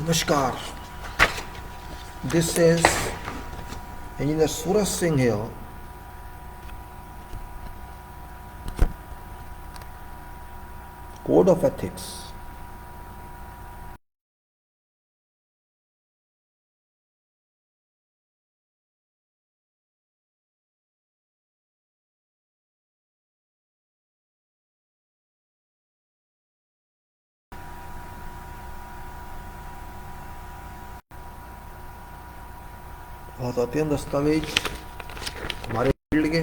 Namaskar. This is Engineer Suraj Singh here. Code of Ethics. बहुत अत्यंत दस्तावेज हमारे फील्ड के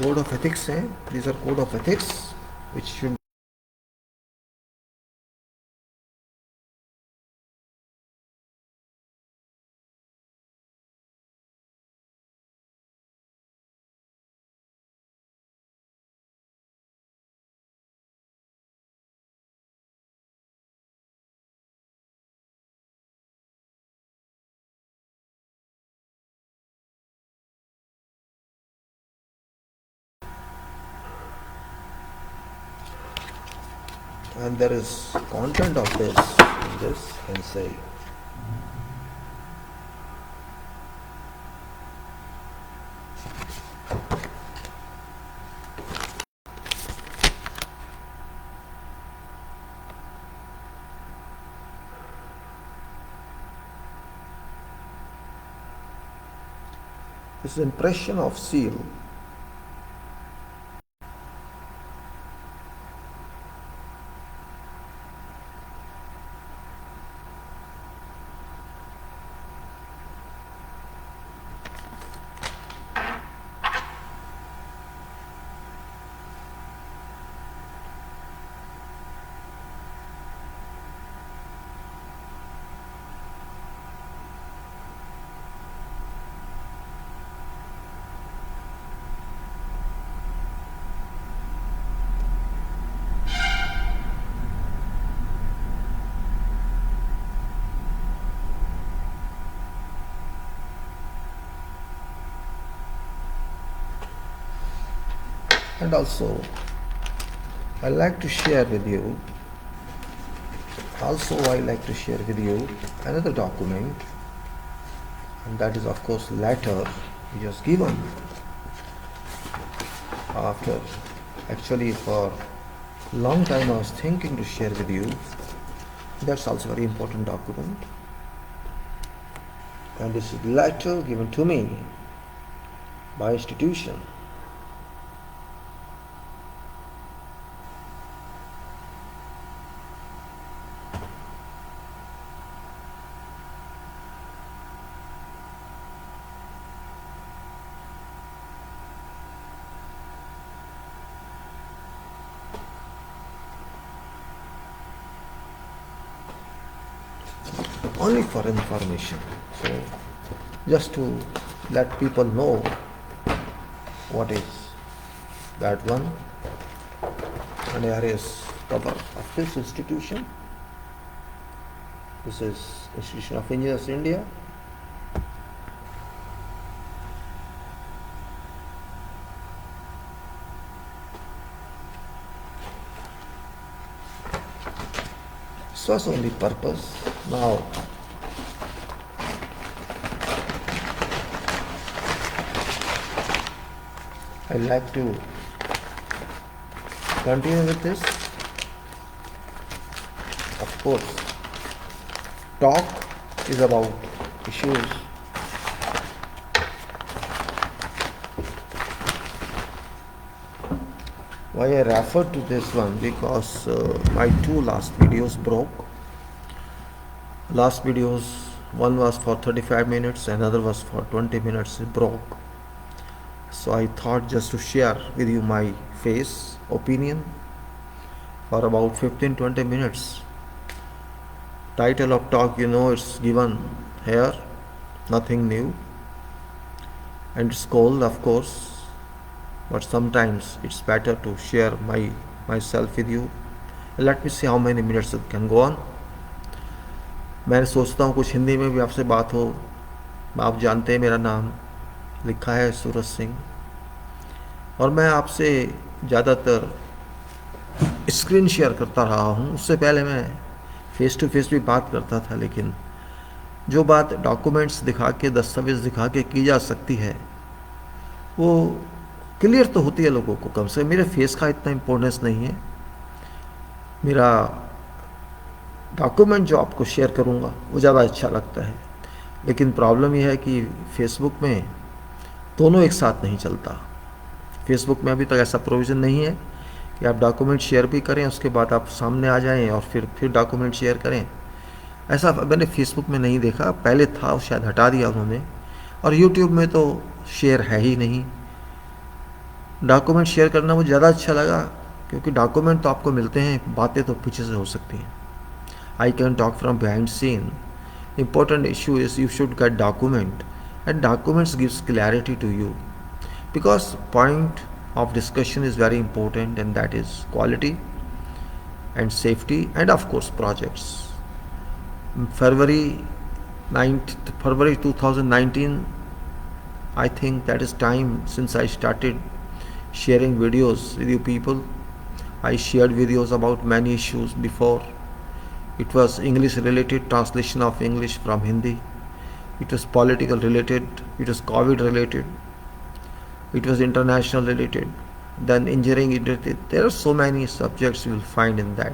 कोड ऑफ एथिक्स हैं. These are code of ethics which should and there is content of this in this and say this is impression of seal. And also I like to share with you another document, and that is of course letter which was given after actually for long time I was thinking to share with you. That's also very important document, and this is letter given to me by institution. Only for information, so just to let people know what is that one, and here is cover of this institution. This is Institution of Engineers India. This was only purpose. Now I like to continue with this. Of course, talk is about issues. Why I refer to this one? Because my two last videos broke. Last videos, one was for 35 minutes, another was for 20 minutes, it broke. So I thought just to share with you my face opinion for about 15-20 minutes. Title of talk, it's given here, nothing new, and it's cold, of course, but sometimes it's better to share myself with you. Let me see how many minutes it can go on. मैं सोचता हूँ कुछ हिंदी में भी आपसे बात हो. आप जानते हैं मेरा नाम लिखा है सूरज सिंह, और मैं आपसे ज़्यादातर स्क्रीन शेयर करता रहा हूँ. उससे पहले मैं फेस टू फेस भी बात करता था, लेकिन जो बात डॉक्यूमेंट्स दिखा के, दस्तावेज़ दिखा के की जा सकती है, वो क्लियर तो होती है लोगों को. कम से मेरे फेस का इतना इम्पोर्टेंस नहीं है. मेरा डॉक्यूमेंट जो आपको शेयर करूँगा वो ज़्यादा अच्छा लगता है. लेकिन प्रॉब्लम यह है कि फेसबुक में दोनों एक साथ नहीं चलता. फेसबुक में अभी तक ऐसा प्रोविज़न नहीं है कि आप डॉक्यूमेंट शेयर भी करें, उसके बाद आप सामने आ जाएं और फिर डॉक्यूमेंट शेयर करें. ऐसा मैंने फेसबुक में नहीं देखा. पहले था, शायद हटा दिया उन्होंने. और यूट्यूब में तो शेयर है ही नहीं. डॉक्यूमेंट शेयर करना मुझे ज़्यादा अच्छा लगा, क्योंकि डॉक्यूमेंट तो आपको मिलते हैं, बातें तो पीछे से हो सकती हैं. I can talk from behind scene. Important issue is you should get document, and documents gives clarity to you, because point of discussion is very important, and that is quality and safety and of course projects. February 2019, I think that is time since I started sharing videos with you people. I shared videos about many issues before. It was English related, translation of English from Hindi. It was political related. It was COVID related. It was international related. Then engineering related. There are so many subjects you will find in that.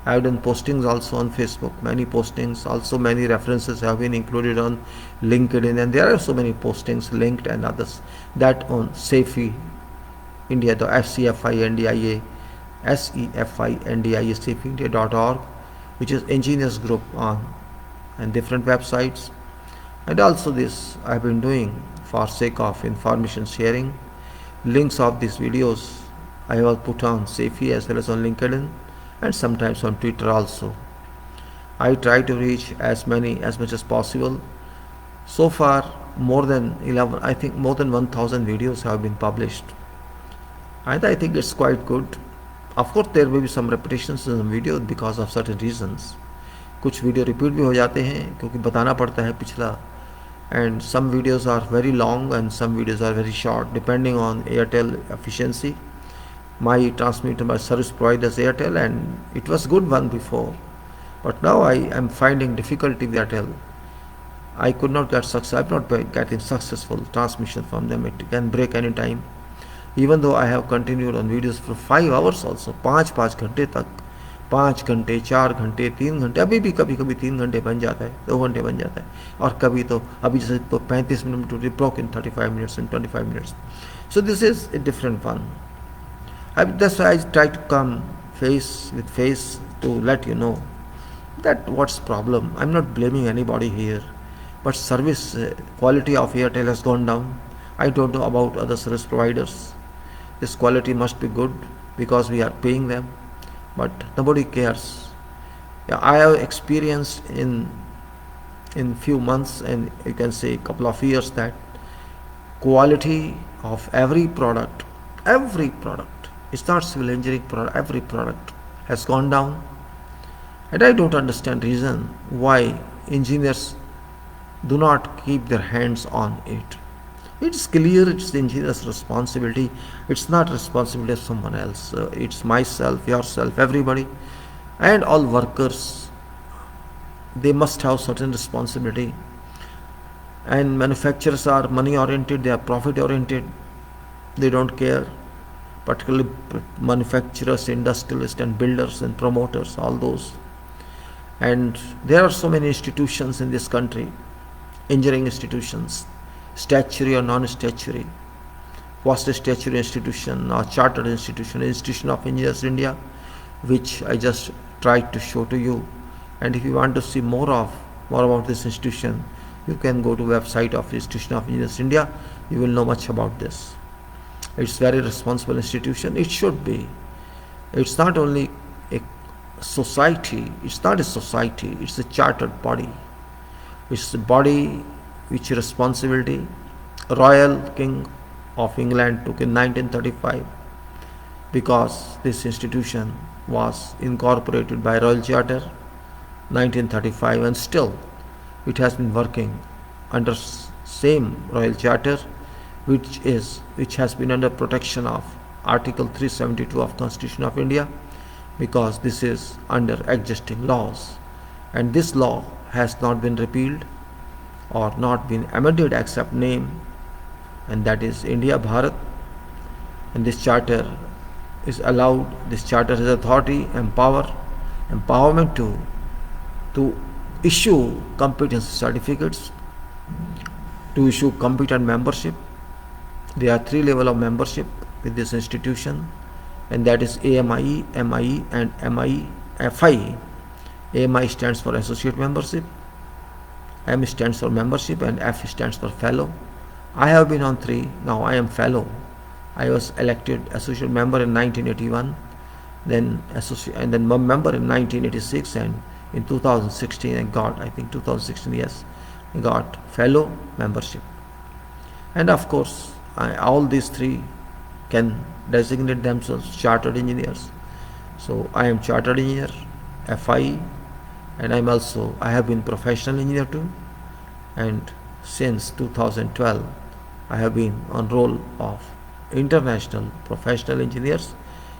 I have done postings also on Facebook. Many postings. Also many references have been included on LinkedIn. And there are so many postings linked and others. That on SEFI India, the SEFINDIA, SEFINDIA, which is engineers group on, and different websites. And also this I have been doing for sake of information sharing. Links of these videos I have put on SEFI as well as on LinkedIn, and sometimes on Twitter also. I try to reach as much as possible. So far more than 1,000 videos have been published, and I think it's quite good. Of course there may be some repetitions in the video because of certain reasons. कुछ video repeat भी हो जाते हैं क्योंकि बताना पड़ता है पिछला. And some videos are very long and some videos are very short, depending on Airtel efficiency. My transmitter, my service provider is Airtel, and it was good one before, but now I am finding difficulty with Airtel. I could not get success. I'm not getting successful transmission from them. It can break any time. Even though I have continued on videos for 5 hours also, 5 घंटे तक, 5 घंटे, 4 घंटे, 3 घंटे, अभी भी कभी 3 घंटे बन जाता है, 2 घंटे बन जाता है, और कभी तो अभी जैसे तो 35 minute to broke in 35 minutes and 25 minutes. So this is a different one. That's why I try to come face with face to let you know that what's problem. I'm not blaming anybody here, but service quality of Airtel has gone down. I don't know about other service providers. This quality must be good because we are paying them, but nobody cares. I have experienced in few months, and you can say a couple of years, that quality of every product, it's not civil engineering product, every product has gone down, and I don't understand reason why engineers do not keep their hands on it. It's clear it's the engineer's responsibility. It's not responsibility of someone else. It's myself, yourself, everybody, and all workers. They must have certain responsibility. And manufacturers are money oriented, they are profit oriented. They don't care. Particularly manufacturers, industrialists and builders and promoters, all those. And there are so many institutions in this country, engineering institutions, statutory or non-statutory. What's the statutory institution or chartered institution? Institution of Engineers India, which I just tried to show to you. And if you want to see more about this institution, you can go to website of Institution of Engineers India. You will know much about this. It's very responsible institution. It should be. It's not only a society. It's not a society. It's a chartered body. It's a body which responsibility Royal King of England took in 1935, because this institution was incorporated by Royal Charter 1935, and still it has been working under same Royal Charter, which has been under protection of Article 372 of Constitution of India, because this is under existing laws, and this law has not been repealed or not been amended except name, and that is India Bharat. And this charter is allowed, this charter has authority and empowerment to issue competency certificates, to issue competent membership. There are 3 levels of membership with this institution, and that is AMIE, MIE and MIE-FIE. AMI stands for associate membership, M stands for membership, and F stands for fellow. I have been on 3, now I am fellow. I was elected associate member in 1981, then member in 1986, and in 2016 I got, I think 2016, yes, I got fellow membership. And of course, all these 3 can designate themselves chartered engineers. So I am chartered engineer, FIE, and I have been professional engineer too, and since 2012 I have been on roll of international professional engineers.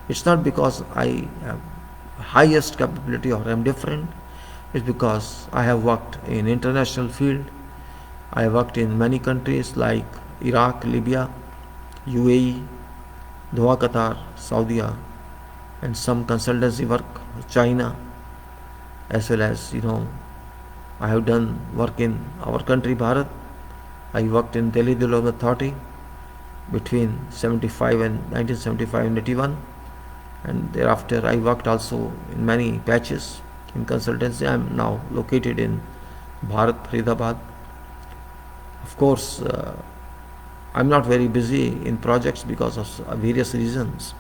It's not because I have highest capability or am different. It's because I have worked in international field. I have worked in many countries like Iraq, Libya, UAE, Doha, Qatar, Saudi, and some consultancy work, China, as well as I have done work in our country Bharat. I worked in Delhi Development Authority between 1975 and 81, and thereafter I worked also in many patches in consultancy. I am now located in Bharat, Faridabad. Of course, I am not very busy in projects because of various reasons,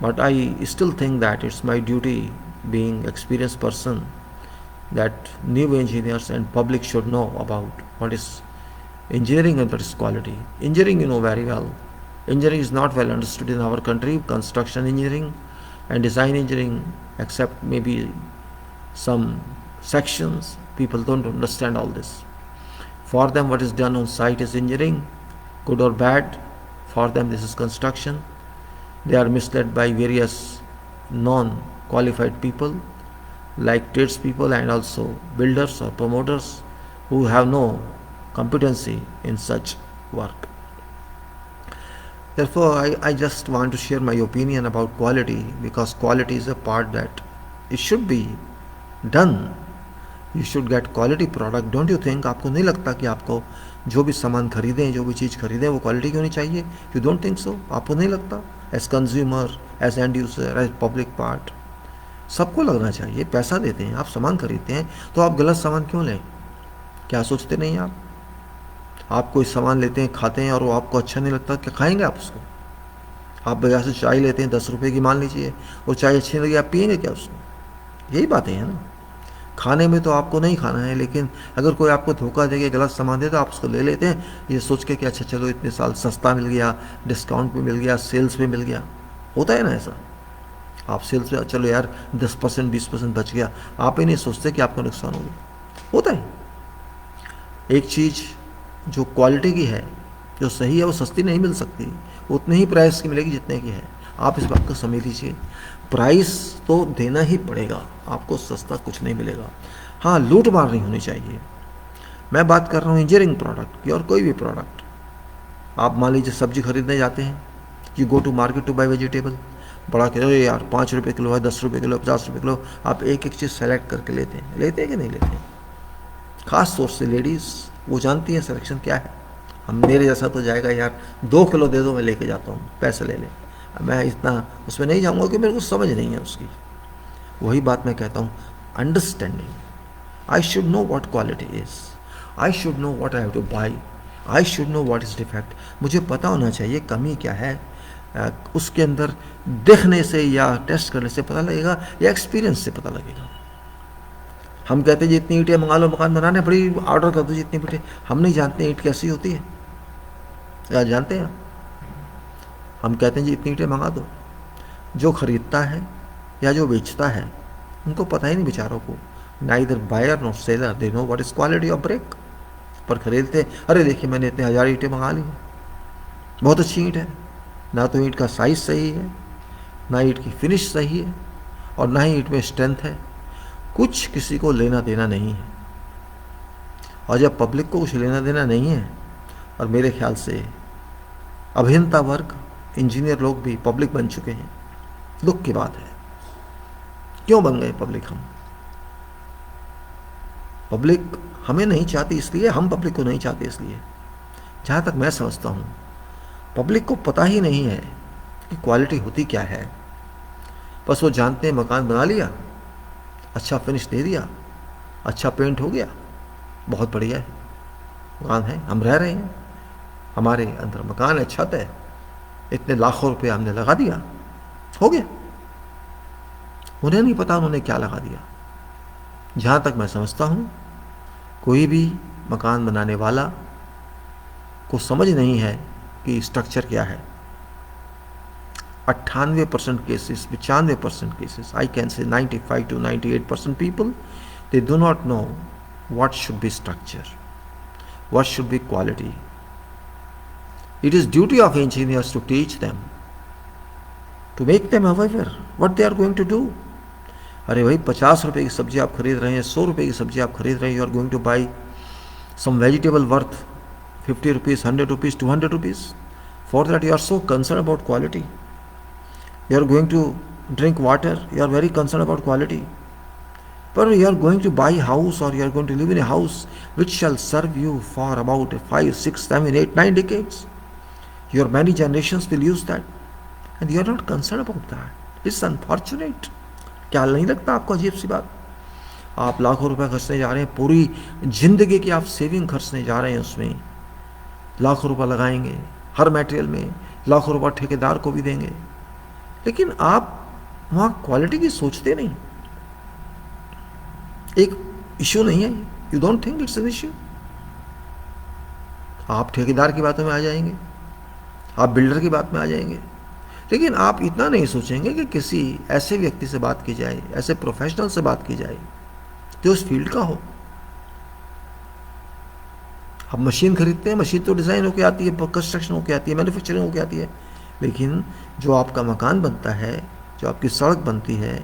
but I still think that it's my duty, being experienced person, that new engineers and public should know about what is engineering and what is quality. Engineering you know very well. Engineering is not well understood in our country. Construction engineering and design engineering, except maybe some sections, people don't understand all this. For them what is done on site is engineering, good or bad. For them this is construction. They are misled by various non-qualified people like tradespeople and also builders or promoters who have no competency in such work. Therefore, I just want to share my opinion about quality, because quality is a part that it should be done. You should get quality product. Don't you think? आपको नहीं लगता कि आपको जो भी सामान खरीदें, जो भी चीज़ खरीदें, वो क्वालिटी की होनी चाहिए? You don't think so? आपको नहीं लगता? As consumer, as end user, as public part, सबको लगना चाहिए. पैसा देते हैं, आप सामान खरीदते हैं, तो आप गलत सामान क्यों लें? क्या सोचते नहीं आप? आप कोई सामान लेते हैं, खाते हैं और वो आपको अच्छा नहीं लगता, क्या खाएंगे आप उसको? आप बाजार से चाय लेते हैं 10 रुपये की, मान लीजिए, वो चाय अच्छी नहीं लगी, आप पिएंगे क्या उसको? यही बातें हैं ना. खाने में तो आपको नहीं खाना है, लेकिन अगर कोई आपको धोखा देके गलत सामान दे तो आप उसको ले लेते हैं, ये सोच के कि अच्छा चलो इतने साल सस्ता मिल गया, डिस्काउंट पे मिल गया, सेल्स पे मिल गया. होता है ना ऐसा? आप सेल्स पे चलो यार 10% 20% बच गया, आप ही नहीं सोचते कि आपको नुकसान होगा. होता है. एक चीज़ जो क्वालिटी की है, जो सही है, वो सस्ती नहीं मिल सकती, उतने ही प्राइस की मिलेगी जितने की है. आप इस बात को समझ लीजिए. प्राइस तो देना ही पड़ेगा, आपको सस्ता कुछ नहीं मिलेगा. हाँ, लूट मार नहीं होनी चाहिए. मैं बात कर रहा हूँ इंजीनियरिंग प्रोडक्ट की, और कोई भी प्रोडक्ट. आप मान लीजिए सब्जी खरीदने जाते हैं, you go to market to buy vegetable, बड़ा कह रहे यार 5 रुपये किलो है, 10 रुपये किलो, 50 रुपये किलो, आप एक एक चीज़ सेलेक्ट करके लेते हैं कि नहीं लेते हैं? खास तौर से लेडीज़, वो जानती हैं सिलेक्शन क्या है. हम मेरे जैसा तो जाएगा यार 2 किलो दे दो, मैं लेके जाता हूँ, पैसे ले लें. मैं इतना उसमें नहीं जाऊँगा कि मेरे को समझ नहीं है उसकी. वही बात मैं कहता हूँ, understanding. I should know what quality is, I should know what I have two by, I should know what is defect. मुझे पता होना चाहिए कमी क्या है, उसके अंदर देखने से या टेस्ट करने से पता लगेगा या एक्सपीरियंस से पता लगेगा। हम कहते हैं जितनी ईंटें मंगा लो मकान बनाने, बड़ी ऑर्डर कर दो जितनी ईंटें, हम नहीं जानते ईंट कैसी होती है, या जानते हैं? हम कहते हैं जी इतनी ईंटें मंगा दो, जो खरीदता है या जो बेचता है उनको पता ही नहीं बेचारों को, neither buyer not seller they know what is quality of brick. पर खरीदते, अरे देखिए मैंने इतने 1000 ईंटें मंगा ली हैं, बहुत अच्छी ईंट है, ना तो ईंट का साइज सही है, ना ईंट की फिनिश सही है, और ना ही ईंट में स्ट्रेंथ है, कुछ किसी को लेना देना नहीं है। और जब पब्लिक को कुछ लेना देना नहीं है, और मेरे ख्याल से अभियंता वर्ग, इंजीनियर लोग भी पब्लिक बन चुके हैं, दुख की बात है। क्यों बन गए पब्लिक हम? पब्लिक हमें नहीं चाहती इसलिए, हम पब्लिक को नहीं चाहते इसलिए। जहाँ तक मैं समझता हूँ पब्लिक को पता ही नहीं है कि क्वालिटी होती क्या है। बस वो जानते हैं मकान बना लिया, अच्छा फिनिश दे दिया, अच्छा पेंट हो गया, बहुत बढ़िया है, मकान है, हम रह रहे हैं, हमारे अंदर मकान है, छत है, इतने लाखों रुपए हमने लगा दिया, हो गया। उन्हें नहीं पता उन्होंने क्या लगा दिया। जहाँ तक मैं समझता हूँ कोई भी मकान बनाने वाला को समझ नहीं है कि स्ट्रक्चर क्या है। 98% cases, 95% cases, I can say 95 to 98% people, they do not know what should be structure, what should be quality. It is duty of engineers to teach them, to make them aware what they are going to do. अरे भाई 50 रुपए की सब्जी आप खरीद रहे हैं, 100 रुपए की सब्जी आप खरीद रहे हैं, you are going to buy some vegetable worth 50 rupees, 100 rupees, 200 rupees. For that you are so concerned about quality. You are going to drink water, you are very concerned about quality. But you are going to buy a house, or you are going to live in a house which shall serve you for about 5, 6, 7, 8, 9 decades. Your many generations will use that, and you are not concerned about that. It's unfortunate. क्या नहीं लगता आपको अजीब सी बात? आप लाखों रुपए खर्चने जा रहे हैं, पूरी जिंदगी की आप सेविंग खर्चने जा रहे हैं, उसमें लाखों रुपए लगाएंगे, हर मटेरियल में लाखों रुपए ठेकेदार को भी देंगे, लेकिन आप वहाँ क्वालिटी की सोचते नहीं। एक इश्यू नहीं है, you don't think it's an issue. आप ठेकेदार की बातों में आ जाएंगे, आप बिल्डर की बात में आ जाएंगे, लेकिन आप इतना नहीं सोचेंगे कि किसी ऐसे व्यक्ति से बात की जाए, ऐसे प्रोफेशनल से बात की जाए जो उस फील्ड का हो। हम मशीन खरीदते हैं, मशीन तो डिज़ाइन होके आती है, कंस्ट्रक्शन होके आती है, मैन्युफैक्चरिंग होके आती है, लेकिन जो आपका मकान बनता है, जो आपकी सड़क बनती है,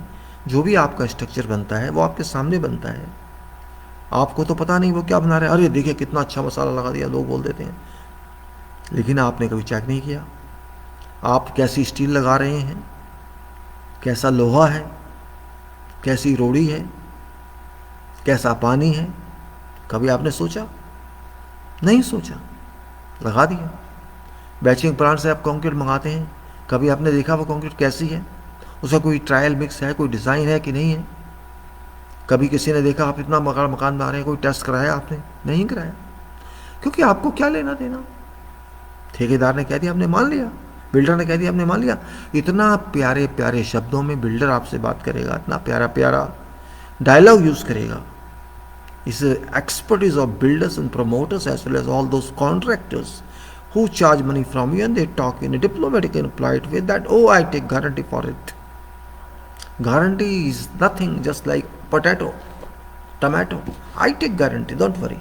जो भी आपका स्ट्रक्चर बनता है, वो आपके सामने बनता है। आपको तो पता नहीं वो क्या बना रहे हैं, अरे देखिए कितना अच्छा मसाला लगा दिया, लोग बोल देते हैं, लेकिन आपने कभी चेक नहीं किया आप कैसी स्टील लगा रहे हैं, कैसा लोहा है, कैसी रोड़ी है, कैसा पानी है। कभी आपने सोचा? नहीं सोचा, लगा दिया। बैचिंग प्लांट से आप कंक्रीट मंगाते हैं, कभी आपने देखा वो कंक्रीट कैसी है, उसका कोई ट्रायल मिक्स है, कोई डिज़ाइन है कि नहीं है? कभी किसी ने देखा आप इतना मकान बना रहे हैं, कोई टेस्ट कराया आपने? नहीं कराया, क्योंकि आपको क्या लेना देना। ठेकेदार ने कह दिया, आपने मान लिया, बिल्डर ने कह दिया, आपने मान लिया। इतना प्यारे प्यारे शब्दों में बिल्डर आपसे बात करेगा, इतना प्यारा प्यारा डायलॉग यूज करेगा। इस expertise of builders and promoters as well as all those contractors who charge money from you, and they talk in a diplomatic and polite way that, oh, I take guarantee for it. Guarantee is nothing, just like potato, tomato. I take guarantee, don't worry.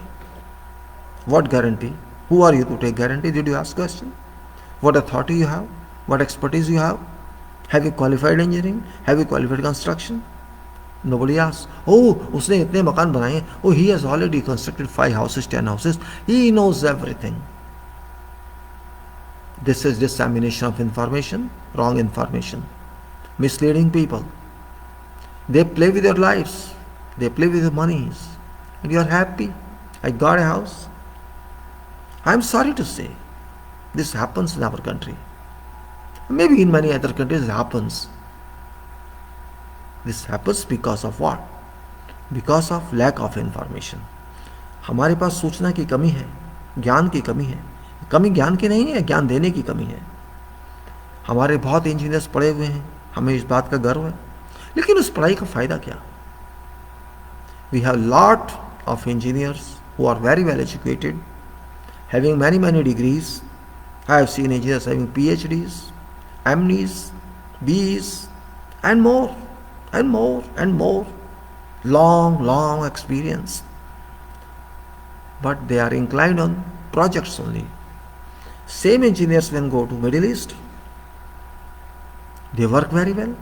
What guarantee? Who are you to take guarantee? Did you ask question? What authority you have? What expertise you have? Have you qualified engineering? Have you qualified construction? Nobody asks. Oh, उसने इतने मकान बनाए, oh, he has already constructed 5 houses, 10 houses. He knows everything. This is dissemination of information, wrong information, misleading people. They play with your lives, they play with your monies, and you are happy. I got a house. I am sorry to say, this happens in our country. Maybe in many other countries it happens. This happens because of what? Because of lack of information. हमारे पास सूचना की कमी है, ज्ञान की कमी है। कमी ज्ञान की नहीं है, ज्ञान देने की कमी है। हमारे बहुत इंजीनियर्स पढ़े हुए हैं, हमें इस बात का गर्व है, लेकिन उस पढ़ाई का फ़ायदा क्या? We have lot of engineers who are very well educated, having many degrees. I have seen engineers having PhDs, MDs, Bs, and more, and more, and more. Long experience. But they are inclined on projects only. Same engineers when go to Middle East, they work very well.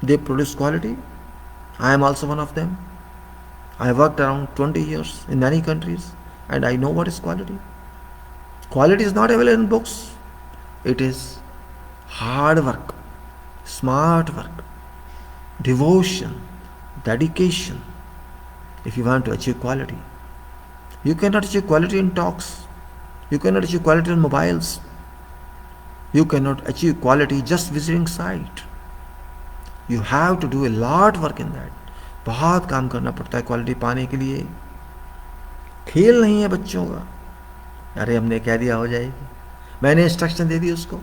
They produce quality. I am also one of them. I worked around 20 years in many countries and I know what is quality. Quality is not available in books. It is hard work, smart work, devotion, dedication. If you want to achieve quality, you cannot achieve quality in talks. You cannot achieve quality in mobiles. You cannot achieve quality just visiting site. You have to do a lot work in that. बहुत काम करना पड़ता है quality पाने के लिए. खेल नहीं है बच्चों का. अरे हमने कह दिया हो जाएगी, मैंने इंस्ट्रक्शन दे दी उसको.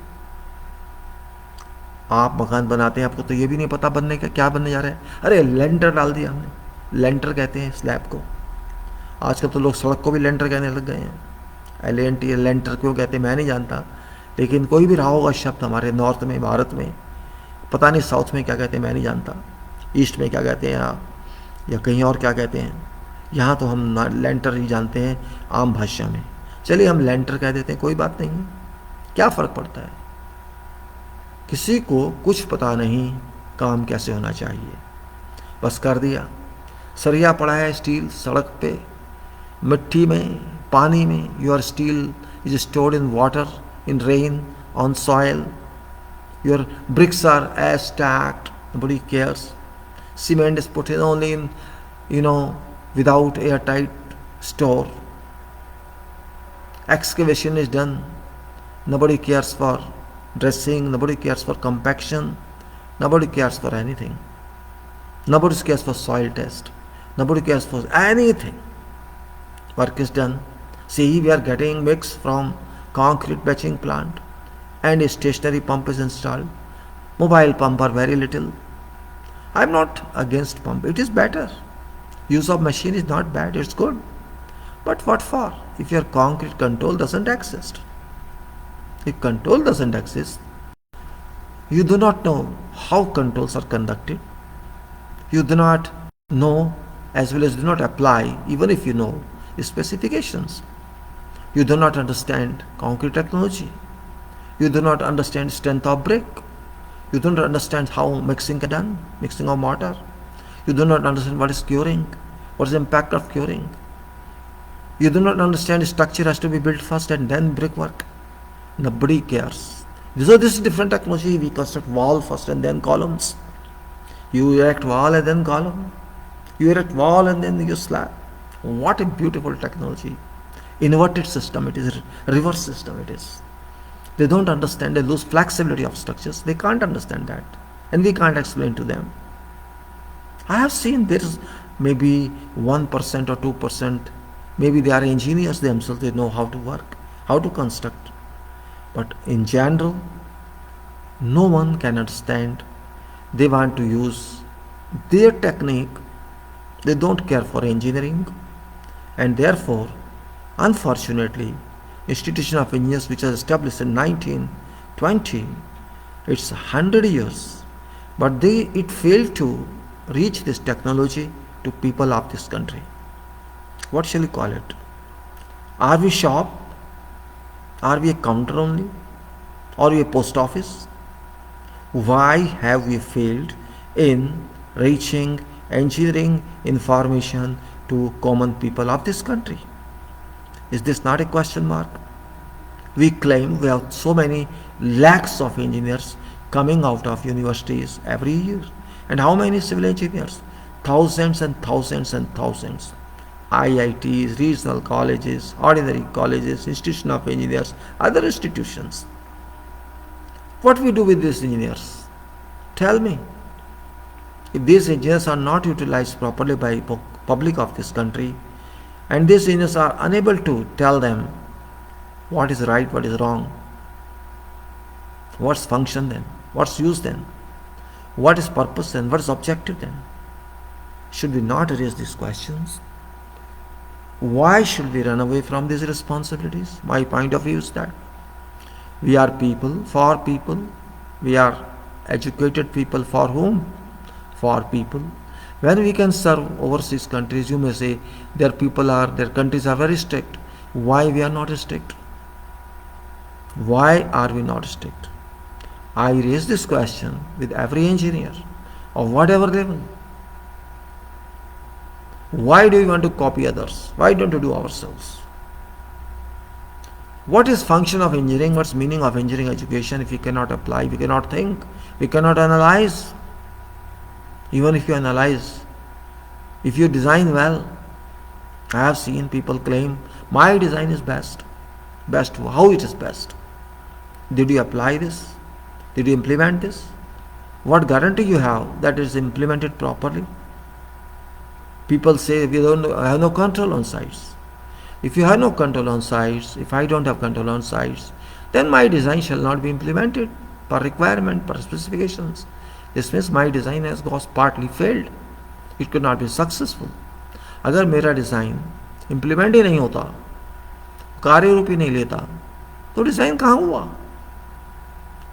आप मकान बनाते हैं, आपको तो ये भी नहीं पता बनने का क्या बनने जा रहा है. अरे लेंटर डाल दिया हमने. लेंटर कहते हैं स्लैब को. आजकल तो लोग सड़क को भी लेंटर कहने लग गए हैं. LANT लेंटर क्यों कहते हैं मैं नहीं जानता, लेकिन कोई भी रहा होगा शब्द हमारे नॉर्थ में, भारत में, पता नहीं साउथ में क्या कहते हैं मैं नहीं जानता, ईस्ट में क्या कहते हैं या कहीं और क्या कहते हैं. यहाँ तो हम लेंटर ही जानते हैं आम भाषा में. चलिए हम लेंटर कह देते हैं, कोई बात नहीं, क्या फ़र्क पड़ता है. किसी को कुछ पता नहीं काम कैसे होना चाहिए, बस कर दिया. सरिया पड़ा है स्टील सड़क पे, मिट्टी में, पानी में. Your steel is stored in water, in rain, on soil. Your bricks are as stacked, nobody cares. Cement is put in only in, without airtight store. Excavation is done, nobody cares for dressing, nobody cares for compaction, nobody cares for anything. Nobody cares for soil test, nobody cares for anything. Work is done. See, we are getting mix from concrete batching plant, and a stationary pump is installed. Mobile pump are very little. I am not against pump, it is better. Use of machine is not bad, it's good. But what for if your concrete control doesn't exist? If control doesn't exist, you do not know how controls are conducted. You do not know, as well as do not apply, even if you know specifications. You do not understand concrete technology. You do not understand strength of brick. You do not understand how mixing is done, mixing of mortar. You do not understand what is curing, what is the impact of curing. You do not understand structure has to be built first and then brickwork. Nobody cares. So this is different technology. We construct wall first and then columns. You erect wall and then column. You erect wall and then you slab. What a beautiful technology. Inverted system it is, reverse system it is. They don't understand, they lose flexibility of structures. They can't understand that. And we can't explain to them. I have seen there is maybe 1% or 2%, maybe they are engineers themselves, they know how to work, how to construct. But in general, no one can understand. They want to use their technique. They don't care for engineering. And therefore, unfortunately, Institution of Engineers, which was established in 1920, it's 100 years, but it failed to reach this technology to people of this country. What shall we call it? Are we shop? Are we a counter only? Are we a post office? Why have we failed in reaching engineering information to common people of this country? Is this not a question mark? We claim we have so many lakhs of engineers coming out of universities every year. And how many civil engineers? Thousands and thousands and thousands. IITs, regional colleges, ordinary colleges, institution of engineers, other institutions. What we do with these engineers? Tell me. If these engineers are not utilized properly by public of this country, and these engineers are unable to tell them what is right, what is wrong, What's function then? What's use then? What is purpose then? What is objective then? Should we not raise these questions? Why should we run away from these responsibilities? My point of view is that we are people for people. We are educated people for whom? For people. When we can serve overseas countries, you may say their countries are very strict. Why we are not strict? Why are we not strict? I raise this question with every engineer of whatever level. Why do we want to copy others? Why don't we do ourselves? What is function of engineering? What's meaning of engineering education if we cannot apply, we cannot think, we cannot analyze? Even if you analyze, if you design well, I have seen people claim, my design is best. Best, how it is best? Did you apply this? Did you implement this? What guarantee you have that it is implemented properly? People say we don't have no control on sites. If you have no control on sites, if I don't have control on sites, then my design shall not be implemented per requirement, per specifications. This means my design has got partly failed. It could not be successful. अगर मेरा design implement ही नहीं होता, कार्य रूप ही नहीं लेता, तो design कहाँ हुआ?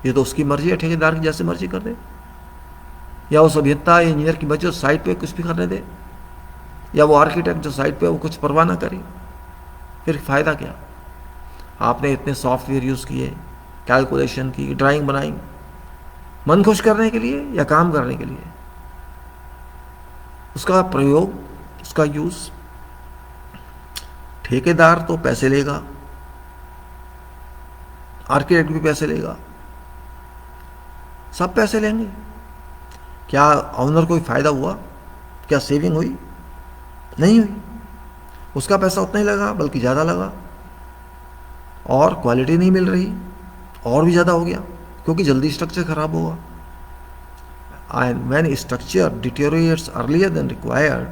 ये तो उसकी मर्जी है, ठेकेदार की जैसे मर्जी कर दे, या वो अभियंता इंजीनियर की मर्जी साइट पे कुछ भी करने दे, या वो आर्किटेक्ट जो साइट पे वो कुछ परवाह ना करे, फिर फ़ायदा क्या? आपने इतने सॉफ्टवेयर यूज़ किए, कैलकुलेशन की, ड्राइंग बनाई, मन खुश करने के लिए या काम करने के लिए? उसका प्रयोग, उसका यूज़, ठेकेदार तो पैसे लेगा, आर्किटेक्ट भी पैसे लेगा, सब पैसे लेंगे। क्या ऑनर को फ़ायदा हुआ? क्या सेविंग हुई? नहीं हुई। उसका पैसा उतना ही लगा, बल्कि ज़्यादा लगा, और क्वालिटी नहीं मिल रही, और भी ज़्यादा हो गया, क्योंकि जल्दी स्ट्रक्चर खराब होगा। And when structure deteriorates earlier than required,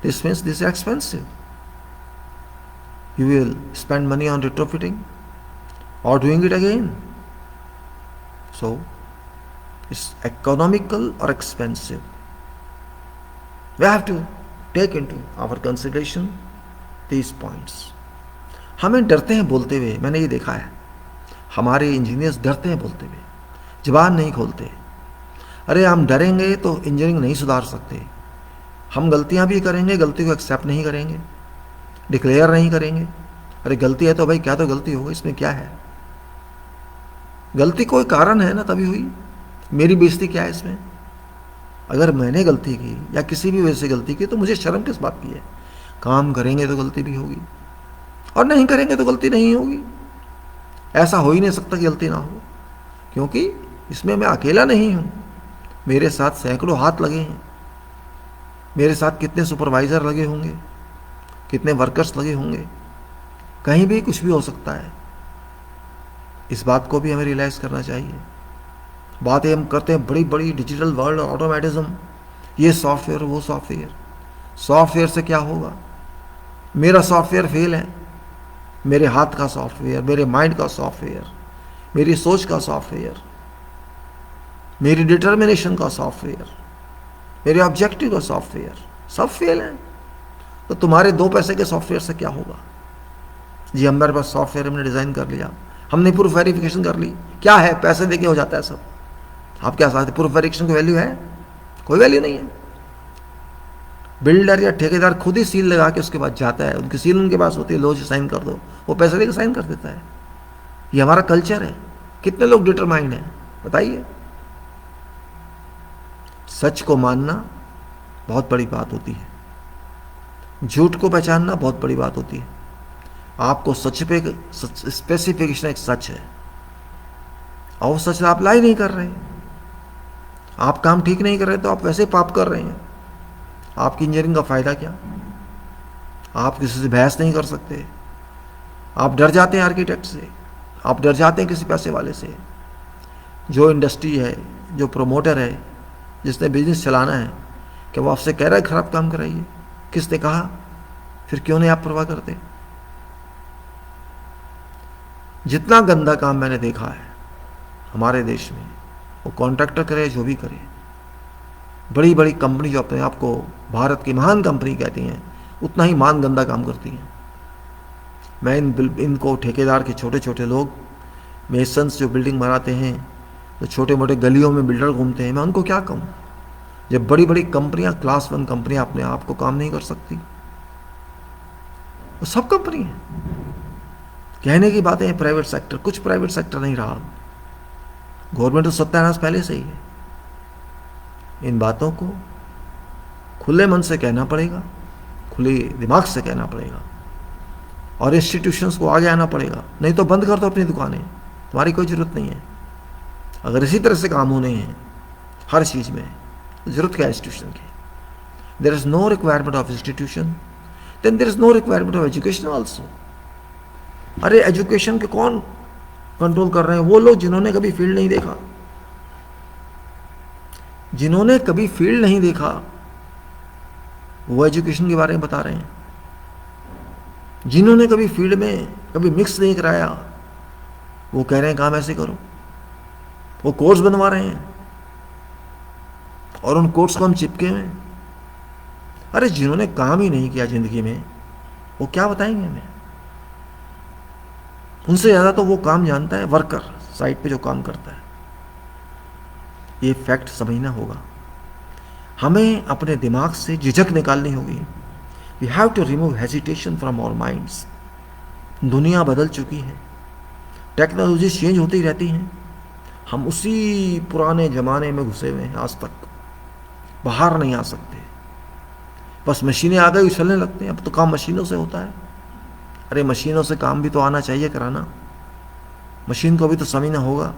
this means this is expensive. You will spend money on retrofitting or doing it again. So, it's economical or expensive. We have to take into our consideration these points. हमें डरते हैं बोलते हुए, मैंने ये देखा है, हमारे इंजीनियर्स डरते हैं बोलते हुए, जुबान नहीं खोलते। अरे हम डरेंगे तो इंजीनियरिंग नहीं सुधार सकते, हम गलतियां भी करेंगे, गलती को एक्सेप्ट नहीं करेंगे, डिक्लेयर नहीं करेंगे। अरे गलती है तो भाई क्या तो गलती होगी, इसमें क्या है? गलती कोई कारण है ना, तभी हुई। मेरी बेइज्जती क्या है इसमें? अगर मैंने गलती की या किसी भी वजह से गलती की तो मुझे शर्म किस बात की है? काम करेंगे तो गलती भी होगी, और नहीं करेंगे तो गलती नहीं होगी। ऐसा हो ही नहीं सकता कि गलती ना हो, क्योंकि इसमें मैं अकेला नहीं हूँ, मेरे साथ सैकड़ों हाथ लगे हैं, मेरे साथ कितने सुपरवाइज़र लगे होंगे, कितने वर्कर्स लगे होंगे, कहीं भी कुछ भी हो सकता है। इस बात को भी हमें रियलाइज़ करना चाहिए। बातें हम करते हैं बड़ी बड़ी डिजिटल वर्ल्ड, ऑटोमेटिज्म, ये सॉफ्टवेयर वो सॉफ्टवेयर। सॉफ्टवेयर से क्या होगा? मेरा सॉफ्टवेयर फेल है, मेरे हाथ का सॉफ्टवेयर, मेरे माइंड का सॉफ्टवेयर, मेरी सोच का सॉफ्टवेयर, मेरी डिटर्मिनेशन का सॉफ्टवेयर, मेरे ऑब्जेक्टिव का सॉफ्टवेयर, सब फेल हैं। तो तुम्हारे 2 पैसे के सॉफ्टवेयर से क्या होगा? जी हमारे पास सॉफ्टवेयर हमने डिज़ाइन कर लिया, हमने प्रूफ वेरिफिकेशन कर ली, क्या है? पैसे देके हो जाता है सब। आप क्या चाहते? प्रूफ वेरिफिकेशन की वैल्यू है? कोई वैल्यू नहीं है। बिल्डर या ठेकेदार खुद ही सील लगा के उसके बाद जाता है, उनकी सील उनके पास होती है, लो जी साइन कर दो, वो पैसे लेके साइन कर देता है। ये हमारा कल्चर है। कितने लोग डिटरमाइंड हैं बताइए? सच को मानना बहुत बड़ी बात होती है, झूठ को पहचानना बहुत बड़ी बात होती है। आपको सच पे स्पेसिफिकेशन एक सच है, और सच आप लाई नहीं कर रहे हैं, आप काम ठीक नहीं कर रहे तो आप वैसे पाप कर रहे हैं। आपकी इंजीनियरिंग का फ़ायदा क्या? आप किसी से बहस नहीं कर सकते, आप डर जाते हैं आर्किटेक्ट से, आप डर जाते हैं किसी पैसे वाले से। जो इंडस्ट्री है, जो प्रोमोटर है, जिसने बिजनेस चलाना है, क्या वो आपसे कह रहा है खराब काम कराइए? किसने कहा? फिर क्यों नहीं आप परवाह करते? जितना गंदा काम मैंने देखा है, हमारे देश में, वो कॉन्ट्रैक्टर करे जो भी करे, बड़ी बड़ी कंपनी जो अपने आप को भारत की महान कंपनी कहती हैं, उतना ही मान गंदा काम करती हैं। मैं इनको ठेकेदार के छोटे छोटे लोग, मेसन्स जो बिल्डिंग बनाते हैं, जो छोटे मोटे गलियों में बिल्डर घूमते हैं, मैं उनको क्या कहूँ, जब बड़ी बड़ी कंपनियां, क्लास 1 कंपनियां अपने आप को काम नहीं कर सकती। वो सब कंपनी है, कहने की बातें हैं प्राइवेट सेक्टर, कुछ प्राइवेट सेक्टर नहीं रहा। गवर्नमेंट तो सत्यानाश पहले से ही है। इन बातों को खुले मन से कहना पड़ेगा, खुले दिमाग से कहना पड़ेगा, और इंस्टीट्यूशंस को आगे आना पड़ेगा। नहीं तो बंद कर दो अपनी दुकानें, तुम्हारी कोई ज़रूरत नहीं है। अगर इसी तरह से काम होने हैं हर चीज़ में, ज़रूरत क्या है इंस्टीट्यूशन की? There is no requirement of institution, then there is no requirement of education also. अरे एजुकेशन के कौन कंट्रोल कर रहे हैं? वो लोग जिन्होंने कभी फील्ड नहीं देखा, जिन्होंने कभी फील्ड नहीं देखा, वो एजुकेशन के बारे में बता रहे हैं। जिन्होंने कभी फील्ड में कभी मिक्स नहीं कराया, वो कह रहे हैं काम ऐसे करो। वो कोर्स बनवा रहे हैं और उन कोर्स को हम चिपके हुए हैं। अरे जिन्होंने काम ही नहीं किया जिंदगी में, वो क्या बताएंगे हमें? उनसे ज़्यादा तो वो काम जानता है वर्कर, साइट पे जो काम करता है। ये फैक्ट समझना होगा। हमें अपने दिमाग से झिझक निकालनी होगी। We have to remove hesitation from our minds. दुनिया बदल चुकी है, टेक्नोलॉजी चेंज होती रहती हैं, हम उसी पुराने ज़माने में घुसे हुए हैं, आज तक बाहर नहीं आ सकते। बस मशीनें आ गई, उछलने लगते हैं। अब तो काम मशीनों से होता है। अरे मशीनों से काम भी तो आना चाहिए कराना, मशीन को भी तो समझना होगा।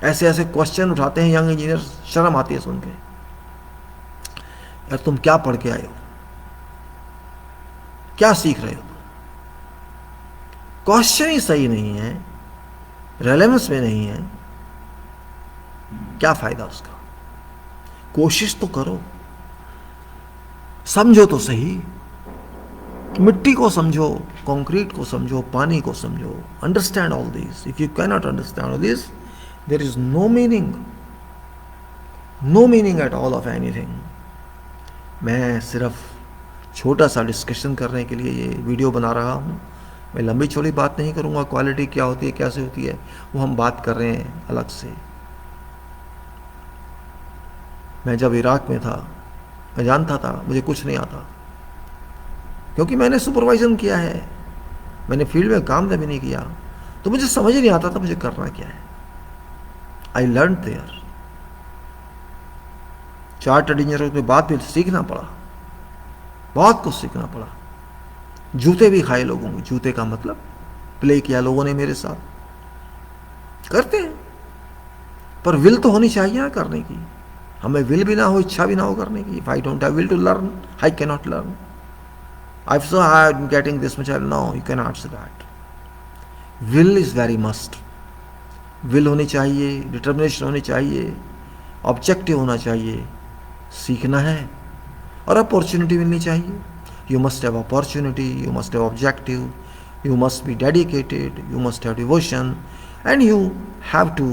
ऐसे ऐसे क्वेश्चन उठाते हैं यंग इंजीनियर, शर्म आती है सुन के। यार तुम क्या पढ़ के आए हो, क्या सीख रहे हो? क्वेश्चन ही सही नहीं है, रेलेवेंस में नहीं है, क्या फायदा उसका? कोशिश तो करो, समझो तो सही। मिट्टी को समझो, कंक्रीट को समझो, पानी को समझो। Understand all this. If you can not understand all this, there is no meaning at all of anything. मैं सिर्फ छोटा सा डिस्कशन करने के लिए ये वीडियो बना रहा हूँ। मैं लंबी चौड़ी बात नहीं करूँगा, क्वालिटी क्या होती है, कैसे होती है, वो हम बात कर रहे हैं अलग से। मैं जब इराक में था, मैं जानता था मुझे कुछ नहीं आता, क्योंकि मैंने सुपरवाइजन किया है, मैंने फील्ड में काम भी नहीं किया, तो मुझे समझ ही नहीं आता था मुझे करना क्या है। I learn there. Chartered engineer के बाद भी सीखना पड़ा, बहुत कुछ सीखना पड़ा। जूते भी खाए लोगों को, जूते का मतलब प्ले किया लोगों ने मेरे साथ। करते हैं, पर विल तो होनी चाहिए ना करने की। हमें विल भी ना हो, इच्छा भी ना हो करने की। If I don't have will to learn, I can not learn. If so, I am getting this much. No, you cannot say that. Will is very must. Will होनी चाहिए, डिटर्मिनेशन होनी चाहिए, ऑब्जेक्टिव होना चाहिए। सीखना है और अपॉर्चुनिटी मिलनी चाहिए। You must have opportunity, you must have objective, you must be dedicated, you must have devotion, and you have to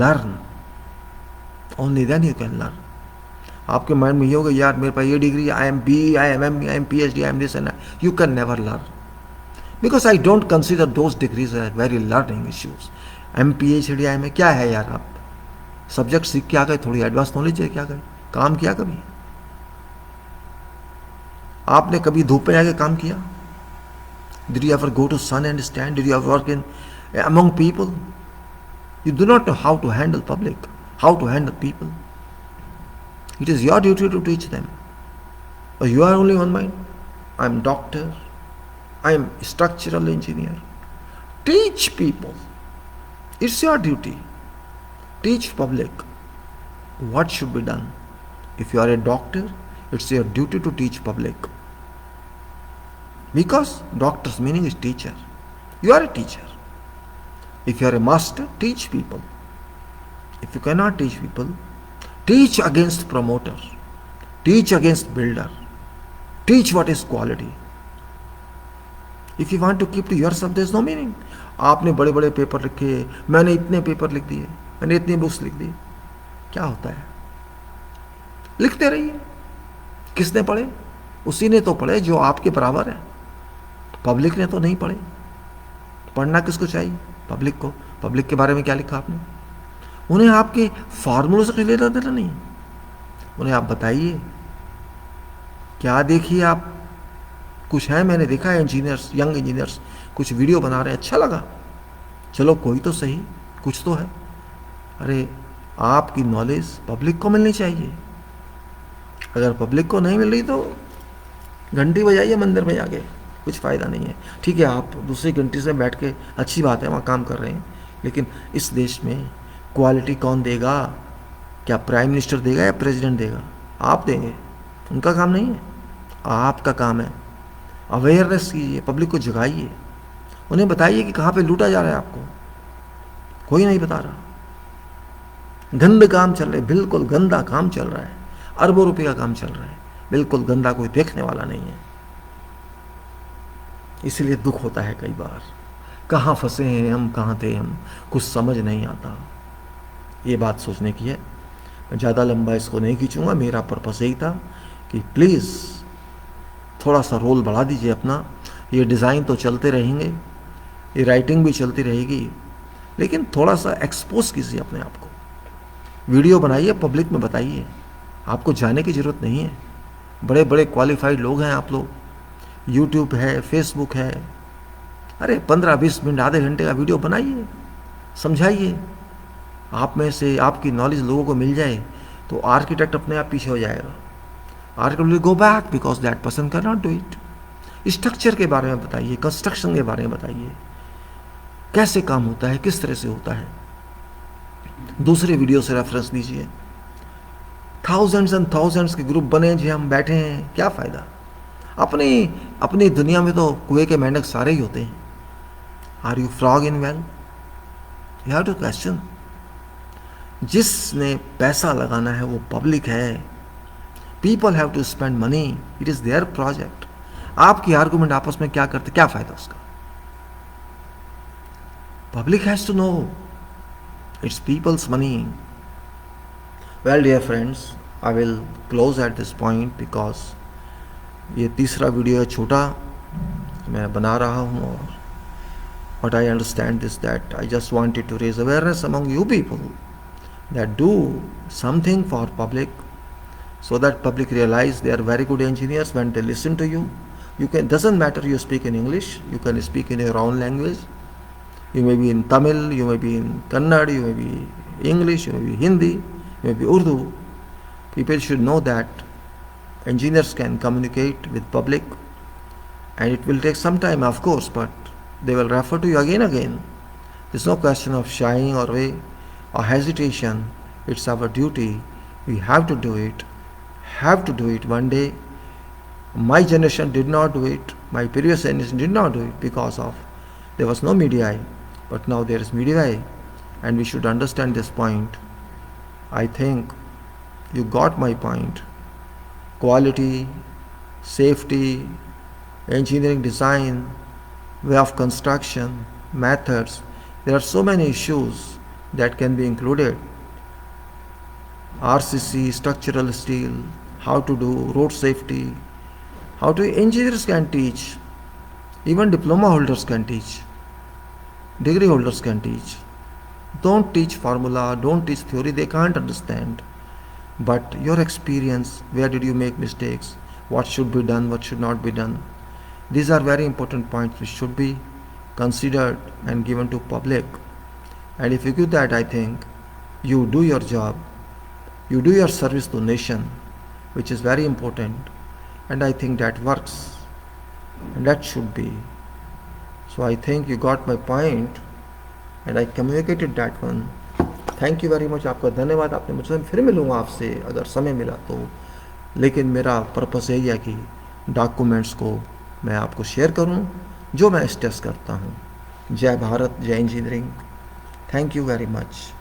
learn. Only then you can learn. आपके माइंड में ये होगा, यार मेरे पास ये degree, I am B, I am M, I am PhD, I am this and you can never learn, because I don't consider those degrees as very learning issues. M PhD, I am क्या है यार? आप subject सीख के आ गए, थोड़ी advance knowledge है क्या गए? काम किया कभी? आपने कभी धूप में जाके काम किया? Did you ever go to sun and stand? Did you ever work in among people? You do not know how to handle public, how to handle people. It is your duty to teach them. Or you are only one mind. I am doctor. I am structural engineer. Teach people. It's your duty. Teach public what should be done. If you are a doctor, it's your duty to teach public. Because doctor's meaning is teacher. You are a teacher. If you are a master, teach people. If you cannot teach people, teach against promoter, teach against builder, teach what is quality. If you want to keep to yourself there is no meaning. आपने बड़े बड़े paper लिखे, मैंने इतने paper लिख दिए, मैंने इतनी बुक्स लिख दी, क्या होता है? लिखते रहिए। किसने पढ़े? उसी ने तो पढ़े जो आपके बराबर है। पब्लिक ने तो नहीं पढ़े। पढ़ना किसको चाहिए? पब्लिक को। पब्लिक के बारे में क्या लिखा आपने? उन्हें आपके फार्मूलों से लेना देना नहीं, उन्हें आप बताइए क्या। देखिए आप कुछ है, मैंने देखा है इंजीनियर्स, यंग इंजीनियर्स कुछ वीडियो बना रहे हैं, अच्छा लगा, चलो कोई तो सही, कुछ तो है। अरे आपकी नॉलेज पब्लिक को मिलनी चाहिए। अगर पब्लिक को नहीं मिल रही तो घंटी बजाइए मंदिर में जाके, कुछ फ़ायदा नहीं है। ठीक है, आप दूसरी कंट्री से बैठ के, अच्छी बात है, वहाँ काम कर रहे हैं, लेकिन इस देश में क्वालिटी कौन देगा? क्या प्राइम मिनिस्टर देगा या प्रेसिडेंट देगा? आप देंगे, उनका काम नहीं है, आपका काम है। अवेयरनेस कीजिए, पब्लिक को जगाइए, उन्हें बताइए कि कहाँ पे लूटा जा रहा है आपको। कोई नहीं बता रहा। गंद काम चल रहे, बिल्कुल गंदा काम चल रहा है, अरबों रुपए का काम चल रहा है, बिल्कुल गंदा, कोई देखने वाला नहीं है। इसलिए दुख होता है कई बार, कहाँ फंसे हैं हम, कहाँ थे हम, कुछ समझ नहीं आता। ये बात सोचने की है। मैं ज़्यादा लंबा इसको नहीं खींचूंगा, मेरा पर्पस यही था कि प्लीज़ थोड़ा सा रोल बढ़ा दीजिए अपना। ये डिज़ाइन तो चलते रहेंगे, ये राइटिंग भी चलती रहेगी, लेकिन थोड़ा सा एक्सपोज कीजिए अपने आप को, वीडियो बनाइए, पब्लिक में बताइए। आपको जाने की ज़रूरत नहीं है, बड़े बड़े क्वालिफाइड लोग हैं आप लोग, यूट्यूब है, फेसबुक है। अरे 15-20 मिनट, आधे घंटे का वीडियो बनाइए, समझाइए। आप में से आपकी नॉलेज लोगों को मिल जाए तो आर्किटेक्ट अपने आप पीछे हो जाएगा। Architect will go back because that person can not do it. Structure के बारे में बताइए, कंस्ट्रक्शन के बारे में बताइए, कैसे काम होता है, किस तरह से होता है। दूसरे वीडियो से रेफरेंस दीजिए। थाउजेंड्स एंड थाउजेंड्स के ग्रुप बने जी, हम बैठे हैं, क्या फ़ायदा? अपनी दुनिया में तो कुएं के मेंढक सारे ही होते हैं। Are you frog in well? You have to question. जिसने पैसा लगाना है वो पब्लिक है। People have to spend money, it is their project. आपकी आर्गुमेंट आपस में क्या करते, क्या फ़ायदा उसका? Public has to know it's people's money. Well dear friends, I will close at this point because ये तीसरा वीडियो है, छोटा मैं बना रहा हूँ। और what I understand is that I just wanted to raise awareness among you people that do something for public, so that public realize they are very good engineers when they listen to you. You can, doesn't matter you speak in English, you can speak in your own language. You may be in Tamil, you may be in Kannada, you may be English, you may be Hindi, you may be Urdu. People should know that engineers can communicate with public, and it will take some time, of course, but they will refer to you again. There's no question of shying away or hesitation. It's our duty. We have to do it. Have to do it one day. My generation did not do it. My previous generation did not do it because of there was no media. But now there is media, and we should understand this point. I think you got my point. Quality, safety, engineering design, way of construction, methods. There are so many issues that can be included. RCC, structural steel, how to do road safety, how to engineers can teach, even diploma holders can teach, degree holders can teach. Don't teach formula, don't teach theory, they can't understand. But your experience, where did you make mistakes, what should be done, what should not be done. These are very important points which should be considered and given to public. And if you do that, I think you do your job, you do your service to nation, which is very important. And I think that works, and that should be. So I think you got my point, and I communicated that one. Thank you very much, आपका धन्यवाद। आपने मुझसे, फिर मिलूँगा आपसे अगर समय मिला तो, लेकिन मेरा पर्पस यही है कि डॉक्यूमेंट्स को मैं आपको शेयर करूं जो मैं स्ट्रेस करता हूं। जय भारत, जय engineering. Thank you very much.